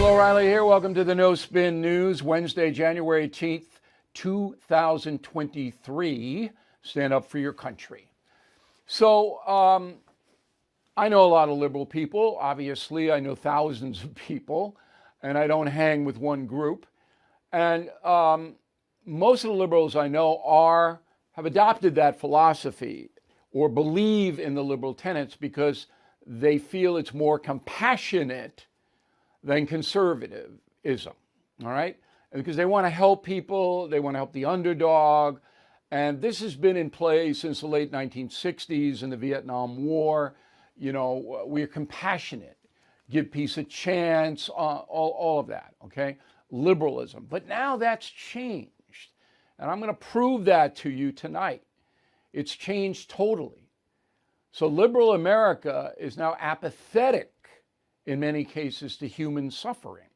O'Reilly here. Welcome to the No Spin News, Wednesday, January 18th, 2023. Stand up for your country. So I know a lot of liberal people. Obviously, I know thousands of people, and I don't hang with one group. And most of the liberals I know have adopted that philosophy or believe in the liberal tenets because they feel it's more compassionate than conservatism, all right? Because they want to help people, they want to help the underdog, and this has been in play since the late 1960s in the Vietnam War. You know, we're compassionate, give peace a chance, all of that, okay? Liberalism. But now that's changed, and I'm going to prove that to you tonight. It's changed totally. So liberal America is now apathetic in many cases to human suffering.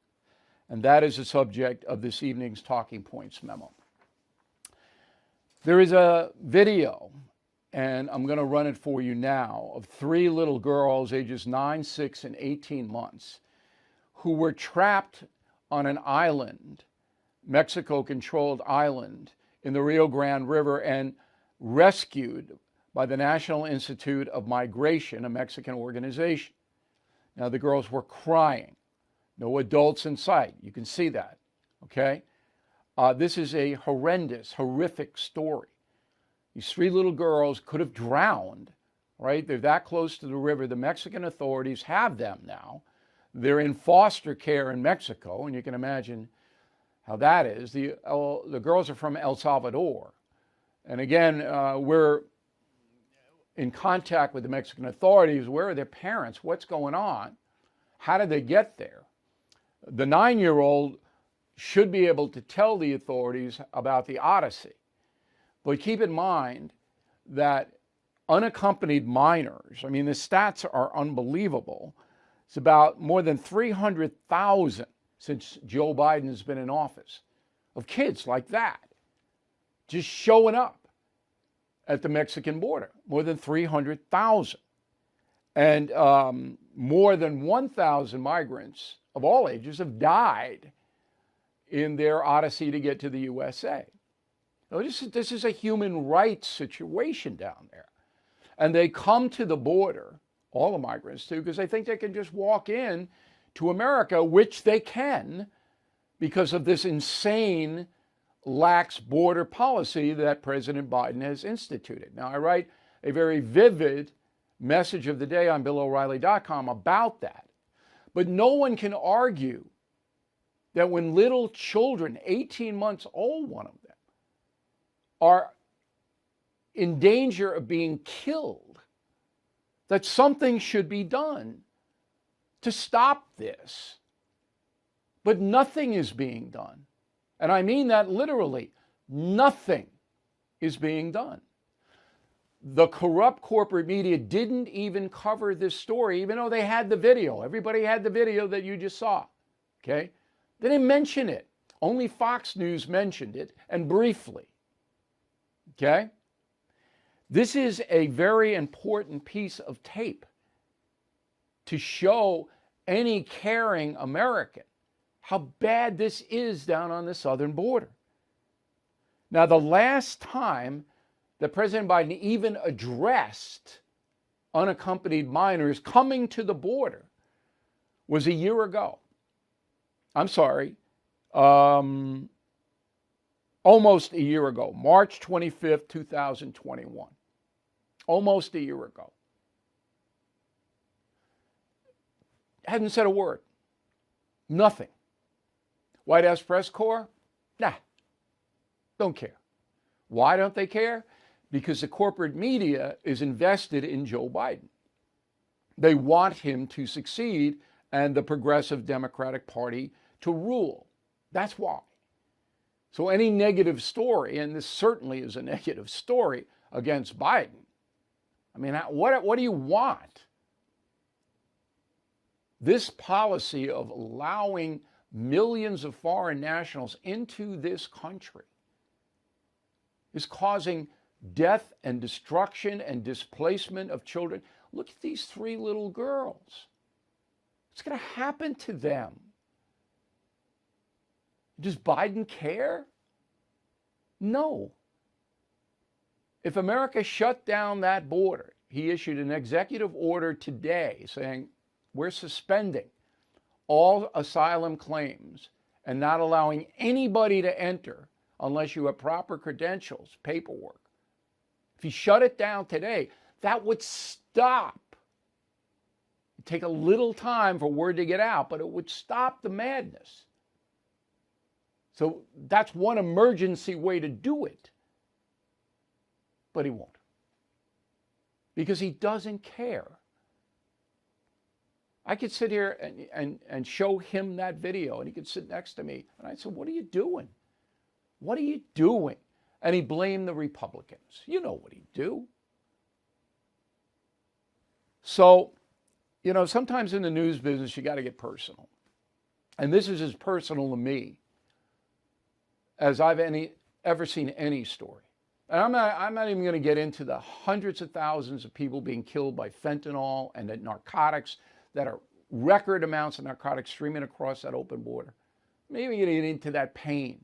And that is the subject of this evening's Talking Points memo. There is a video, and I'm going to run it for you now, of three little girls ages 9, 6, and 18 months who were trapped on an island, Mexico-controlled island in the Rio Grande River, and rescued by the National Institute of Migration, a Mexican organization. Now, the girls were crying. No adults in sight. You can see that, okay? This is a horrendous, horrific story. These three little girls could have drowned, right? They're that close to the river. The Mexican authorities have them now. They're in foster care in Mexico, and you can imagine how that is. The girls are from El Salvador. And again, we're in contact with the Mexican authorities. Where are their parents? What's going on? How did they get there? The 9-year-old should be able to tell the authorities about the odyssey. But keep in mind that unaccompanied minors, I mean, the stats are unbelievable. It's about more than 300,000 since Joe Biden has been in office, of kids like that, just showing up at the Mexican border, more than 300,000. And more than 1,000 migrants of all ages have died in their odyssey to get to the USA. Now, this is a human rights situation down there. And they come to the border, all the migrants do, because they think they can just walk in to America, which they can because of this insane lax border policy that President Biden has instituted. Now, I write a very vivid message of the day on BillO'Reilly.com about that. But no one can argue that when little children, 18 months old, one of them, are in danger of being killed, that something should be done to stop this. But nothing is being done. And I mean that literally. Nothing is being done. The corrupt corporate media didn't even cover this story, even though they had the video. Everybody had the video that you just saw, okay? They didn't mention it. Only Fox News mentioned it, and briefly, okay? This is a very important piece of tape to show any caring American how bad this is down on the southern border. Now, the last time that President Biden even addressed unaccompanied minors coming to the border was a year ago. I'm sorry, almost a year ago, March 25th, 2021. Almost a year ago. Hadn't said a word. Nothing. White House press corps? Nah, don't care. Why don't they care? Because the corporate media is invested in Joe Biden. They want him to succeed and the Progressive Democratic Party to rule. That's why. So any negative story, and this certainly is a negative story against Biden, I mean, what do you want? This policy of allowing millions of foreign nationals into this country is causing death and destruction and displacement of children. Look at these three little girls. What's going to happen to them? Does Biden care? No. If America shut down that border, he issued an executive order today saying we're suspending all asylum claims and not allowing anybody to enter unless you have proper credentials, paperwork. If you shut it down today, that would stop. It'd take a little time for word to get out, but it would stop the madness. So that's one emergency way to do it. But he won't. Because he doesn't care. I could sit here and show him that video, and he could sit next to me. And I'd say, what are you doing? What are you doing? And he blamed the Republicans. You know what he'd do. So, sometimes in the news business, you got to get personal. And this is as personal to me as I've ever seen any story. And I'm not even going to get into the hundreds of thousands of people being killed by fentanyl and the narcotics that are record amounts of narcotics streaming across that open border. Maybe getting into that pain.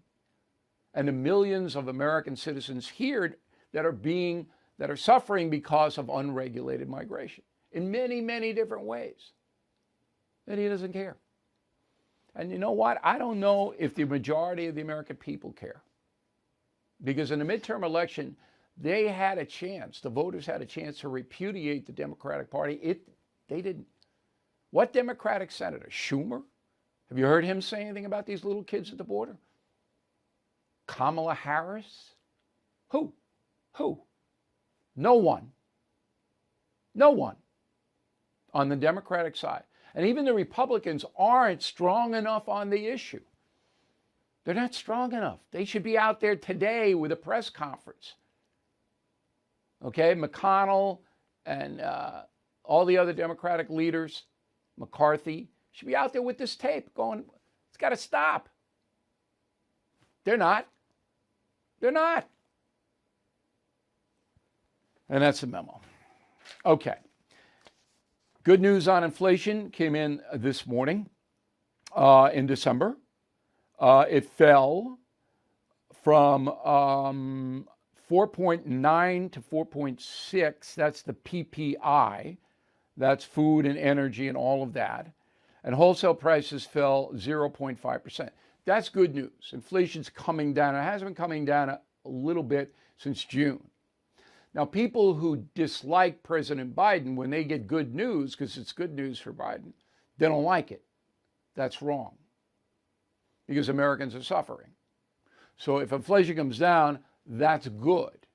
And the millions of American citizens here that are suffering because of unregulated migration in many, many different ways. And he doesn't care. And you know what? I don't know if the majority of the American people care. Because in the midterm election, they had a chance, the voters had a chance to repudiate the Democratic Party. They didn't. What Democratic senator? Schumer? Have you heard him say anything about these little kids at the border? Kamala Harris? Who? No one. No one on the Democratic side. And even the Republicans aren't strong enough on the issue. They're not strong enough. They should be out there today with a press conference. Okay, McConnell and all the other Democratic leaders, McCarthy, should be out there with this tape going, it's got to stop. They're not. They're not. And that's the memo. Okay. Good news on inflation came in this morning in December. It fell from 4.9 to 4.6. That's the PPI. That's food and energy and all of that. And wholesale prices fell 0.5%. That's good news. Inflation's coming down. It has been coming down a little bit since June. Now, people who dislike President Biden, when they get good news, because it's good news for Biden, they don't like it. That's wrong. Because Americans are suffering. So if inflation comes down, that's good.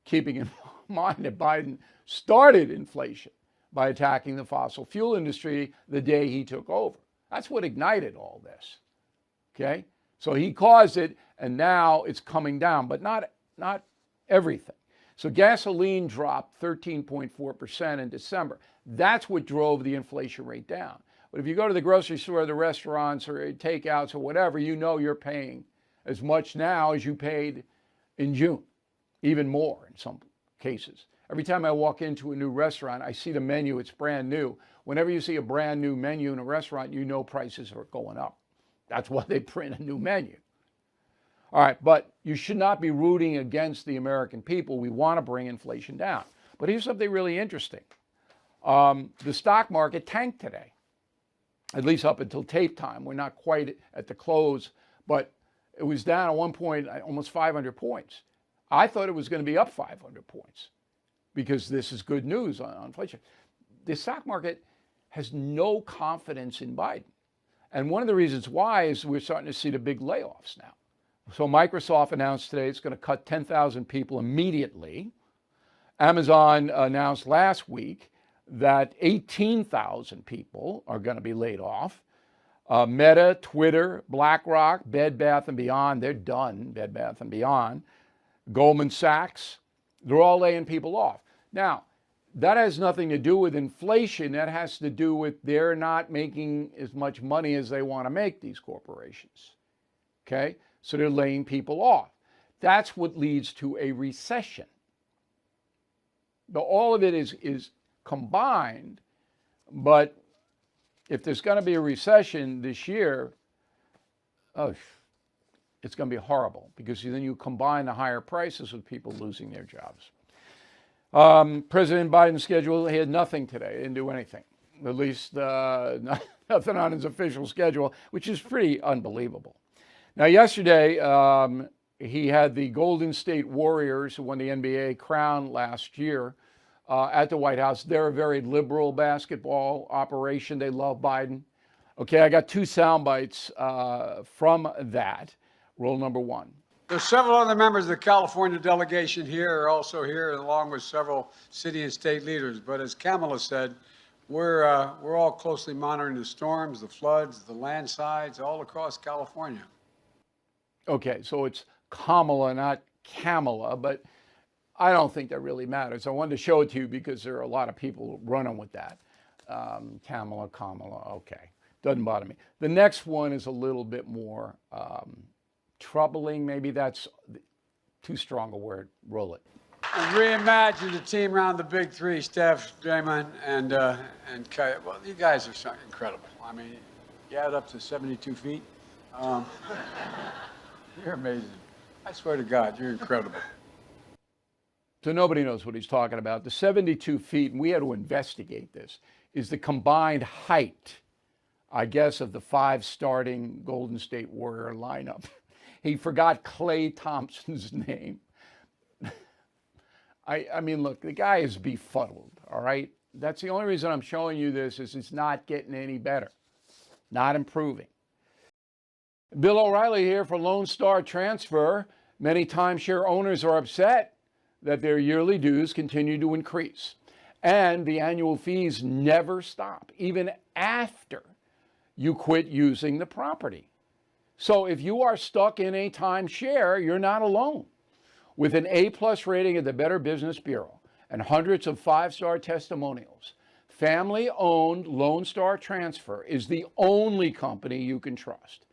Keeping in mind that Biden started inflation by attacking the fossil fuel industry the day he took over. That's what ignited all this. Okay? So he caused it, and now it's coming down, but not everything. So gasoline dropped 13.4% in December. That's what drove the inflation rate down. But if you go to the grocery store, the restaurants, or takeouts, or whatever, you know you're paying as much now as you paid in June, even more in some cases. Every time I walk into a new restaurant, I see the menu, it's brand new. Whenever you see a brand new menu in a restaurant, you know prices are going up. That's why they print a new menu. All right, but you should not be rooting against the American people. We want to bring inflation down. But here's something really interesting. The stock market tanked today, at least up until tape time. We're not quite at the close, but it was down at one point almost 500 points. I thought it was going to be up 500 points because this is good news on inflation. The stock market has no confidence in Biden. And one of the reasons why is we're starting to see the big layoffs now. So Microsoft announced today it's going to cut 10,000 people immediately. Amazon announced last week that 18,000 people are going to be laid off. Meta, Twitter, BlackRock, Bed Bath & Beyond, they're done, Bed Bath & Beyond. Goldman Sachs, they're all laying people off. Now, that has nothing to do with inflation. That has to do with they're not making as much money as they want to make, these corporations. Okay? So they're laying people off. That's what leads to a recession. But all of it is combined. But if there's going to be a recession this year, It's going to be horrible because then you combine the higher prices with people losing their jobs. President Biden's schedule, he had nothing today. He didn't do anything. At least nothing on his official schedule, which is pretty unbelievable. Now, yesterday, he had the Golden State Warriors, who won the NBA crown last year, at the White House. They're a very liberal basketball operation. They love Biden. Okay, I got two sound bites from that. Roll number one. There's several other members of the California delegation here, are also here, along with several city and state leaders. But as Kamala said, we're all closely monitoring the storms, the floods, the landslides, all across California. Okay, so it's Kamala, not Kamala, but I don't think that really matters. I wanted to show it to you because there are a lot of people running with that. Kamala, okay. Doesn't bother me. The next one is a little bit more troubling. Maybe that's too strong a word. Roll it. And reimagine the team around the big three, Steph, Draymond, and Kai. Well, you guys are so incredible. I mean, you add up to 72 feet. You're amazing. I swear to God, you're incredible. So nobody knows what he's talking about. The 72 feet, and we had to investigate this, is the combined height, I guess, of the 5 starting Golden State Warrior lineup. He forgot Klay Thompson's name. I mean, look, the guy is befuddled, all right? That's the only reason I'm showing you this is it's not getting any better, not improving. Bill O'Reilly here for Lone Star Transfer. Many timeshare owners are upset that their yearly dues continue to increase, and the annual fees never stop, even after you quit using the property. So if you are stuck in a timeshare, you're not alone. With an A+ rating at the Better Business Bureau and hundreds of 5-star testimonials, family-owned Lone Star Transfer is the only company you can trust,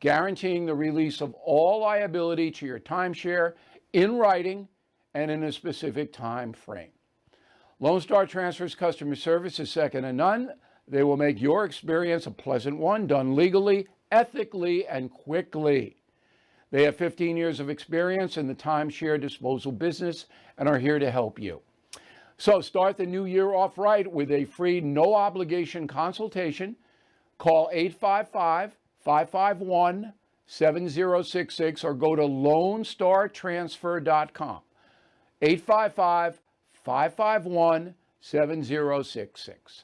guaranteeing the release of all liability to your timeshare in writing and in a specific time frame. Lone Star Transfer's customer service is second to none. They will make your experience a pleasant one, done legally, ethically, and quickly. They have 15 years of experience in the timeshare disposal business and are here to help you. So start the new year off right with a free, no-obligation consultation. Call 855-551-7066 or go to LoneStarTransfer.com. 855-551-7066.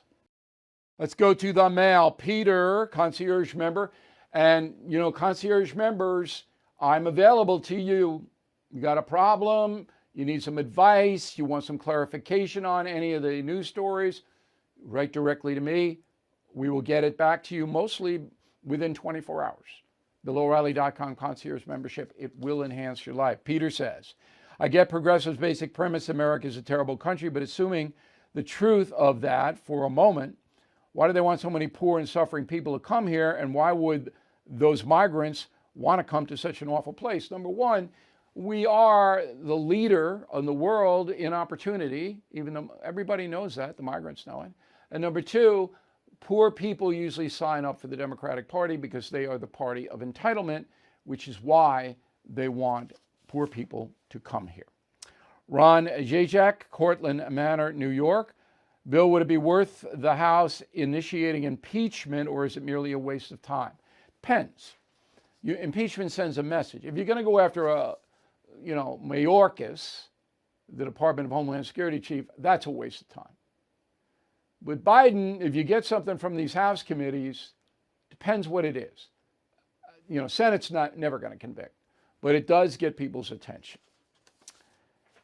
Let's go to the mail. Peter, Concierge member. And, you know, Concierge members, I'm available to you. You got a problem, you need some advice, you want some clarification on any of the news stories, write directly to me. We will get it back to you mostly within 24 hours. BillO'Reilly.com Concierge membership, it will enhance your life. Peter says, I get Progressive's basic premise, America is a terrible country, but assuming the truth of that for a moment, why do they want so many poor and suffering people to come here, and why would those migrants want to come to such an awful place? Number one, we are the leader in the world in opportunity, even though everybody knows that, the migrants know it. And number two, poor people usually sign up for the Democratic Party because they are the party of entitlement, which is why they want poor people to come here. Ron Jacek, Cortlandt Manor, New York. Bill, would it be worth the House initiating impeachment, or is it merely a waste of time? Depends. Impeachment sends a message. If you're going to go after Mayorkas, the Department of Homeland Security chief, that's a waste of time. With Biden, if you get something from these House committees, depends what it is. Senate's never going to convict, but it does get people's attention.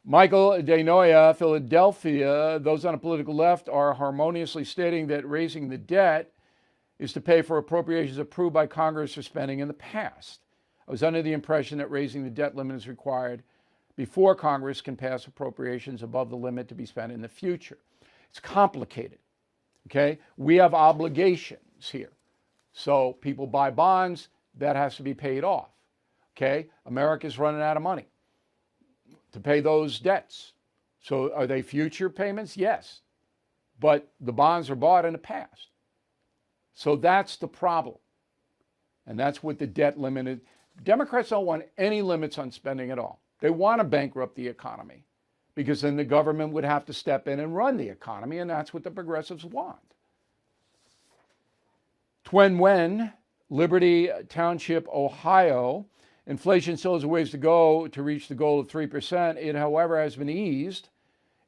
Michael De Noia, Philadelphia. Those on the political left are harmoniously stating that raising the debt is to pay for appropriations approved by Congress for spending in the past. I was under the impression that raising the debt limit is required before Congress can pass appropriations above the limit to be spent in the future. It's complicated, okay? We have obligations here. So people buy bonds, that has to be paid off, okay? America's running out of money to pay those debts. So are they future payments? Yes. But the bonds are bought in the past. So that's the problem. And that's what the debt limit Democrats don't want any limits on spending at all. They want to bankrupt the economy because then the government would have to step in and run the economy, and that's what the progressives want. Twen Wen, Liberty Township, Ohio. Inflation still has a ways to go to reach the goal of 3%. It, however, has been eased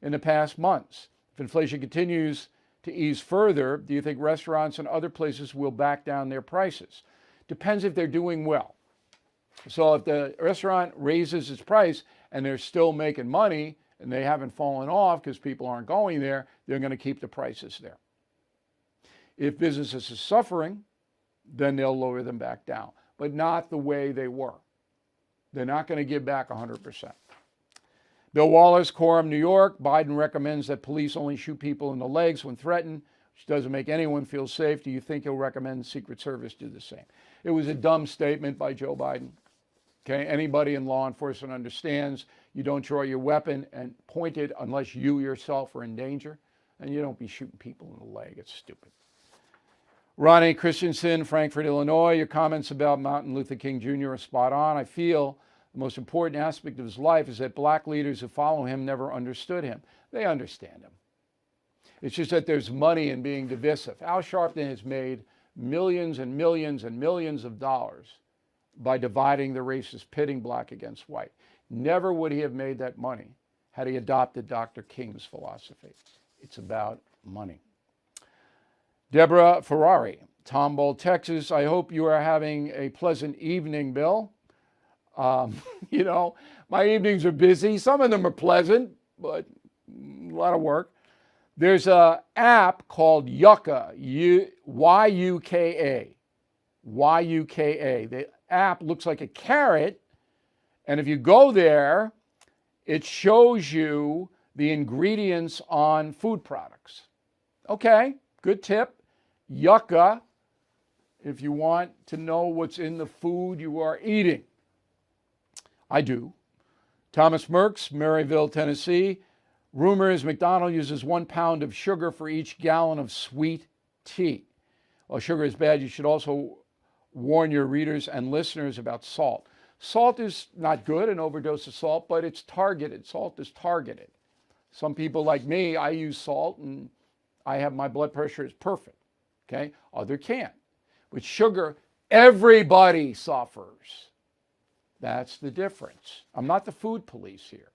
in the past months. If inflation continues to ease further, do you think restaurants and other places will back down their prices? Depends if they're doing well. So if the restaurant raises its price and they're still making money and they haven't fallen off because people aren't going there, they're going to keep the prices there. If businesses are suffering, then they'll lower them back down, but not the way they were. They're not going to give back 100%. Bill Wallace, Coram, New York. Biden recommends that police only shoot people in the legs when threatened, which doesn't make anyone feel safe. Do you think he'll recommend the Secret Service do the same? It was a dumb statement by Joe Biden. Okay, anybody in law enforcement understands you don't draw your weapon and point it unless you yourself are in danger, and you don't be shooting people in the leg. It's stupid. Ronnie Christensen, Frankfort, Illinois. Your comments about Martin Luther King Jr. are spot on. I feel the most important aspect of his life is that black leaders who follow him never understood him. They understand him. It's just that there's money in being divisive. Al Sharpton has made millions and millions and millions of dollars by dividing the races, pitting black against white. Never would he have made that money had he adopted Dr. King's philosophy. It's about money. Deborah Ferrari, Tomball, Texas. I hope you are having a pleasant evening, Bill. You know, my evenings are busy. Some of them are pleasant, but a lot of work. There's an app called Yucca, Y-U-K-A. Y-U-K-A. The app looks like a carrot, and if you go there, it shows you the ingredients on food products. Okay, good tip. Yucca, if you want to know what's in the food you are eating. I do. Thomas Merks, Maryville, Tennessee. Rumor is McDonald's uses 1 pound of sugar for each gallon of sweet tea. While sugar is bad, you should also warn your readers and listeners about salt. Salt is not good, an overdose of salt, but it's targeted. Salt is targeted. Some people like me, I use salt and my blood pressure is perfect. Okay? Other can't. With sugar, everybody suffers. That's the difference. I'm not the food police here.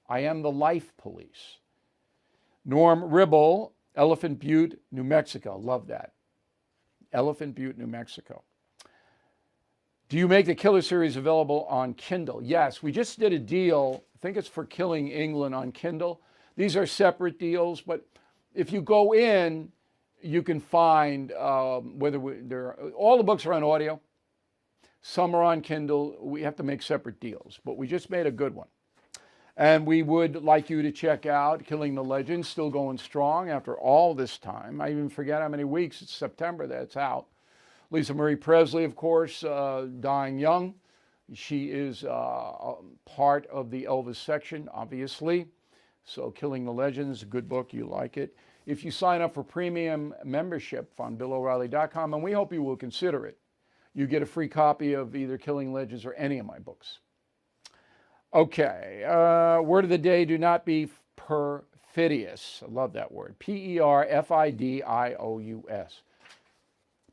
I am the life police. Norm Ribble, Elephant Butte, New Mexico. Love that. Elephant Butte, New Mexico. Do you make the Killer series available on Kindle? Yes, we just did a deal. I think it's for Killing England on Kindle. These are separate deals, but if you go in, you can find all the books are on audio. Some are on Kindle. We have to make separate deals, but we just made a good one. And we would like you to check out Killing the Legends, still going strong after all this time. I even forget how many weeks. It's September that's out. Lisa Marie Presley, of course, dying young. She is part of the Elvis section, obviously. So Killing the Legends, a good book. You like it. If you sign up for premium membership on BillO'Reilly.com, and we hope you will consider it, you get a free copy of either Killing Legends or any of my books. Okay, word of the day, do not be perfidious. I love that word. Perfidious.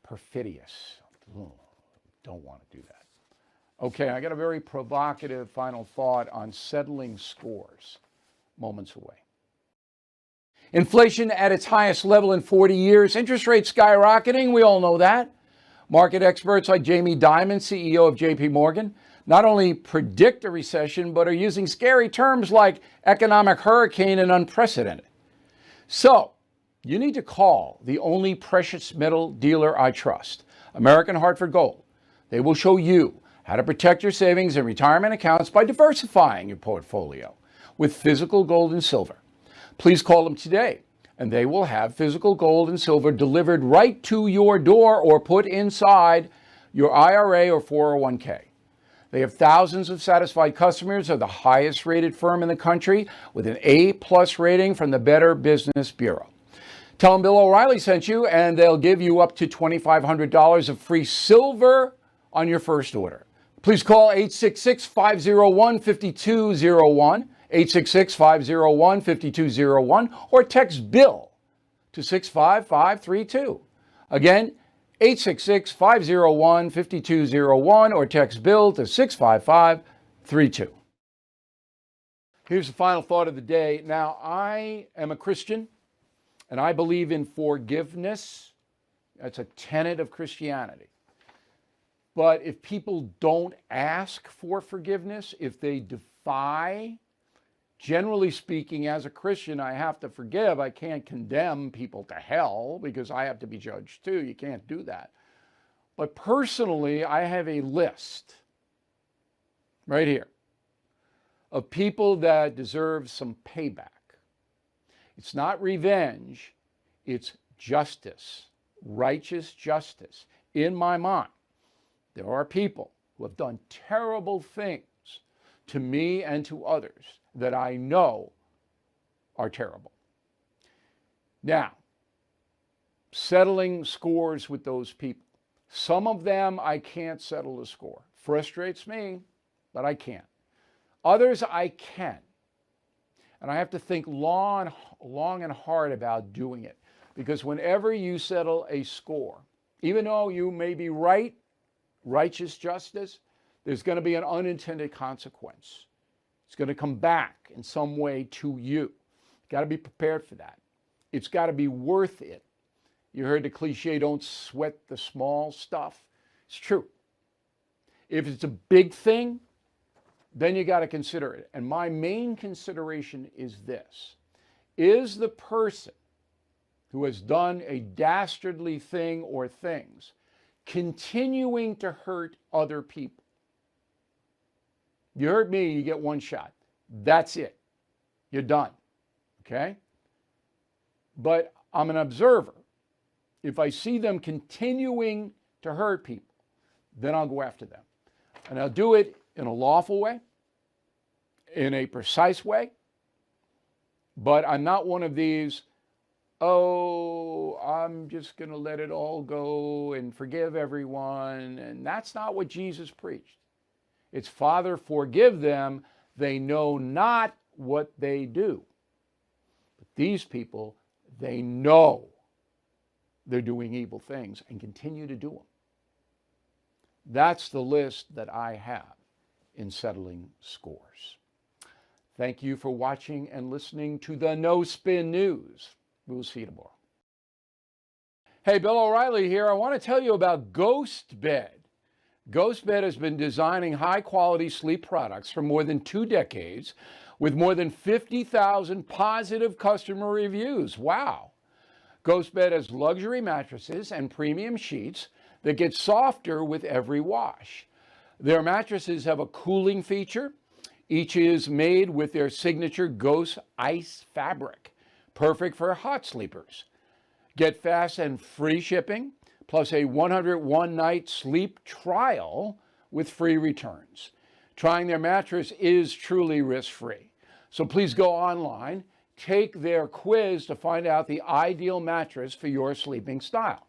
Perfidious. Don't want to do that. Okay, I got a very provocative final thought on settling scores. Moments away. Inflation at its highest level in 40 years. Interest rates skyrocketing. We all know that. Market experts like Jamie Dimon, CEO of JP Morgan, not only predict a recession, but are using scary terms like economic hurricane and unprecedented. So, you need to call the only precious metal dealer I trust, American Hartford Gold. They will show you how to protect your savings and retirement accounts by diversifying your portfolio with physical gold and silver. Please call them today, and they will have physical gold and silver delivered right to your door or put inside your IRA or 401k. They have thousands of satisfied customers, are the highest rated firm in the country with an A+ rating from the Better Business Bureau. Tell them Bill O'Reilly sent you, and they'll give you up to $2,500 of free silver on your first order. Please call 866-501-5201, 866-501-5201, or text BILL to 65532. Again, 866-501-5201, or text BILL to 65532. Here's the final thought of the day. Now, I am a Christian, and I believe in forgiveness. That's a tenet of Christianity. But if people don't ask for forgiveness, if they defy, generally speaking, as a Christian, I have to forgive. I can't condemn people to hell because I have to be judged too. You can't do that. But personally, I have a list right here of people that deserve some payback. It's not revenge, it's justice, righteous justice. In my mind, there are people who have done terrible things to me and to others that I know are terrible. Now, settling scores with those people. Some of them I can't settle the score. Frustrates me, but I can't. Others I can. And I have to think long and hard about doing it. Because whenever you settle a score, even though you may be right, righteous justice, there's going to be an unintended consequence. It's going to come back in some way to you. You've got to be prepared for that. It's got to be worth it. You heard the cliche, don't sweat the small stuff. It's true. If it's a big thing, then you got to consider it. And my main consideration is this. Is the person who has done a dastardly thing or things continuing to hurt other people? You heard me, you get one shot. That's it. You're done. Okay? But I'm an observer. If I see them continuing to hurt people, then I'll go after them. And I'll do it in a lawful way, in a precise way. But I'm not one of these, oh, I'm just going to let it all go and forgive everyone. And that's not what Jesus preached. It's, Father, forgive them. They know not what they do. But these people, they know they're doing evil things and continue to do them. That's the list that I have in settling scores. Thank you for watching and listening to the No Spin News. We'll see you tomorrow. Hey, Bill O'Reilly here. I want to tell you about Ghostbed. Ghostbed has been designing high-quality sleep products for more than 2 decades with more than 50,000 positive customer reviews. Wow. Ghostbed has luxury mattresses and premium sheets that get softer with every wash. Their mattresses have a cooling feature. Each is made with their signature Ghost Ice fabric, perfect for hot sleepers. Get fast and free shipping, plus a 101-night sleep trial with free returns. Trying their mattress is truly risk-free. So please go online, take their quiz to find out the ideal mattress for your sleeping style.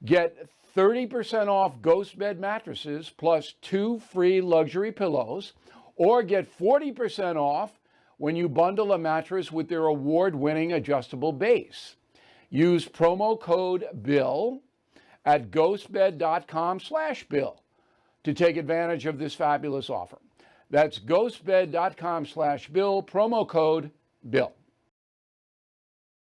Get 30% off Ghostbed mattresses plus 2 free luxury pillows, or get 40% off when you bundle a mattress with their award-winning adjustable base. Use promo code BILL at ghostbed.com/bill to take advantage of this fabulous offer. That's ghostbed.com/bill, promo code BILL.